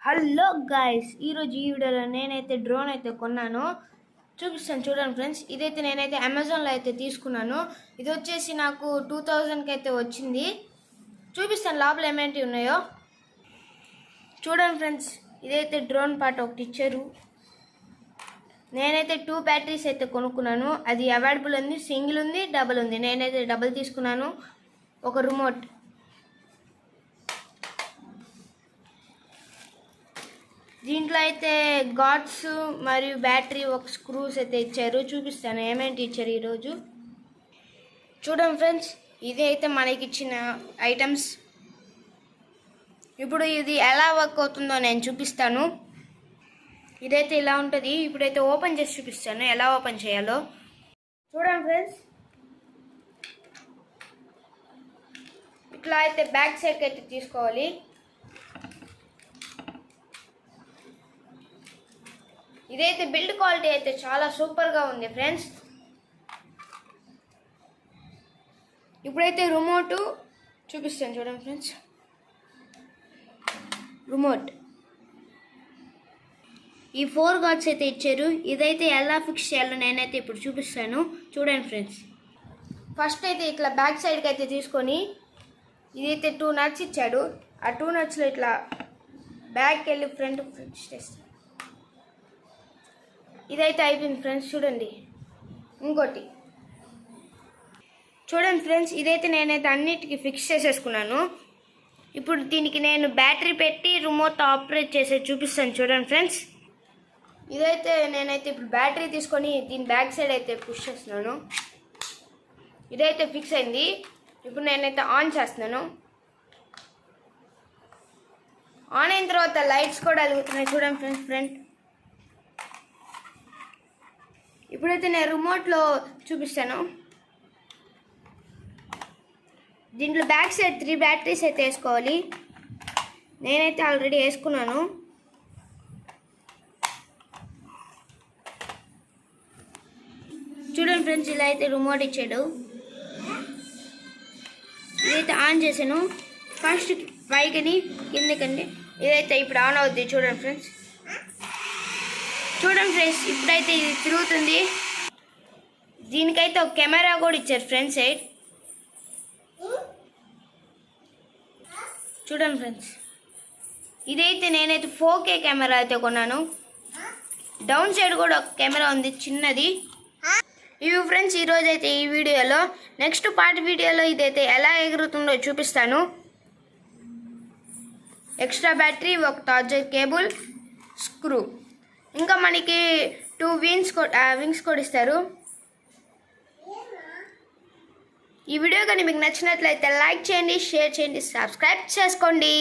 Hello guys, ఈరోజు ఈ వీడియోలో నేనైతే డ్రోన్ అయితే కొన్నాను. చూపిస్తాను చూడండి ఫ్రెండ్స్. ఇదైతే నేనైతే అమెజాన్లో అయితే తీసుకున్నాను. ఇది వచ్చేసి నాకు 2000కి అయితే వచ్చింది. చూపిస్తాను లోపల ఏమేంటి ఉన్నాయో. చూడండి ఫ్రెండ్స్, ఇదైతే డ్రోన్ పార్ట్ ఒకటి ఇచ్చారు. నేనైతే 2 బ్యాటరీస్ అయితే కొనుక్కున్నాను. అది అవైలబుల్ ఉంది, సింగిల్ ఉంది, డబుల్ ఉంది. నేనైతే డబుల్ తీసుకున్నాను. ఒక రిమోట్, దీంట్లో అయితే గాడ్స్ మరియు బ్యాటరీ, ఒక స్క్రూస్ అయితే ఇచ్చారు. చూపిస్తాను ఏమేంటి ఇచ్చారు ఈరోజు. చూడండి ఫ్రెండ్స్, ఇది అయితే మనకి ఇచ్చిన ఐటమ్స్. ఇప్పుడు ఇది ఎలా వర్క్ అవుతుందో నేను చూపిస్తాను. ఇదైతే ఇలా ఉంటుంది. ఇప్పుడైతే ఓపెన్ చేసి చూపిస్తాను ఎలా ఓపెన్ చేయాలో. చూడండి ఫ్రెండ్స్, ఇట్లా అయితే బ్యాక్ సైడ్కి అయితే తీసుకోవాలి. ఇదైతే బిల్డ్ క్వాలిటీ అయితే చాలా సూపర్గా ఉంది ఫ్రెండ్స్. ఇప్పుడైతే రిమోట్ చూపిస్తాను చూడండి ఫ్రెండ్స్. రిమోట్, ఈ 4 గార్డ్స్ అయితే ఇచ్చారు. ఇదైతే ఎలా ఫిక్స్ చేయాలో నేనైతే ఇప్పుడు చూపిస్తాను చూడండి ఫ్రెండ్స్. ఫస్ట్ అయితే ఇట్లా బ్యాక్ సైడ్కి అయితే తీసుకొని, ఇదైతే 2 నట్స్ ఇచ్చాడు. ఆ 2 నట్స్లో ఇట్లా బ్యాక్కి వెళ్ళి ఫ్రంట్ ఫిక్స్ చేస్తాను. ఇదైతే అయిపోయింది ఫ్రెండ్స్. చూడండి ఇంకోటి చూడండి ఫ్రెండ్స్, ఇదైతే నేనైతే అన్నిటికీ ఫిక్స్ చేసేసుకున్నాను. ఇప్పుడు దీనికి నేను బ్యాటరీ పెట్టి రిమోట్ ఆపరేట్ చేసే చూపిస్తాను చూడండి ఫ్రెండ్స్. ఇదైతే నేనైతే ఇప్పుడు బ్యాటరీ తీసుకొని దీని బ్యాక్ సైడ్ అయితే పుష్ చేస్తున్నాను. ఇదైతే ఫిక్స్ అయింది. ఇప్పుడు నేనైతే ఆన్ చేస్తున్నాను. ఆన్ అయిన తర్వాత లైట్స్ కూడా వెలుగుతున్నాయి చూడండి ఫ్రెండ్స్. ఇప్పుడైతే నేను రిమోట్లో చూపిస్తాను. దీంట్లో బ్యాక్ సైడ్ 3 బ్యాటరీస్ అయితే వేసుకోవాలి. నేనైతే ఆల్రెడీ వేసుకున్నాను. చూడండి ఫ్రెండ్స్, ఇలా అయితే రిమోట్ ఇచ్చాడు. ఇదైతే ఆన్ చేశాను. ఫస్ట్ పైకని కిందకండి. ఇదైతే ఇప్పుడు ఆన్ అవుద్ది చూడండి ఫ్రెండ్స్. చూడండి ఫ్రెండ్స్, ఇప్పుడైతే ఇది తిరుగుతుంది. దీనికైతే ఒక కెమెరా కూడా ఇచ్చారు ఫ్రంట్ సైడ్. చూడండి ఫ్రెండ్స్, ఇదైతే నేనైతే 4K కెమెరా అయితే కొన్నాను. డౌన్ సైడ్ కూడా ఒక కెమెరా ఉంది చిన్నది. ఇవి ఫ్రెండ్స్ ఈరోజు అయితే ఈ వీడియోలో. నెక్స్ట్ పార్ట్ వీడియోలో ఇదైతే ఎలా ఎగురుతుందో చూపిస్తాను. ఎక్స్ట్రా బ్యాటరీ, ఒక చార్జర్ కేబుల్, స్క్రూ, ఇంకా మనకి 2 వింగ్స్ కూడా ఇస్తారు. ఈ వీడియో కానీ మీకు నచ్చినట్లయితే లైక్ చేయండి, షేర్ చేయండి, సబ్స్క్రైబ్ చేసుకోండి.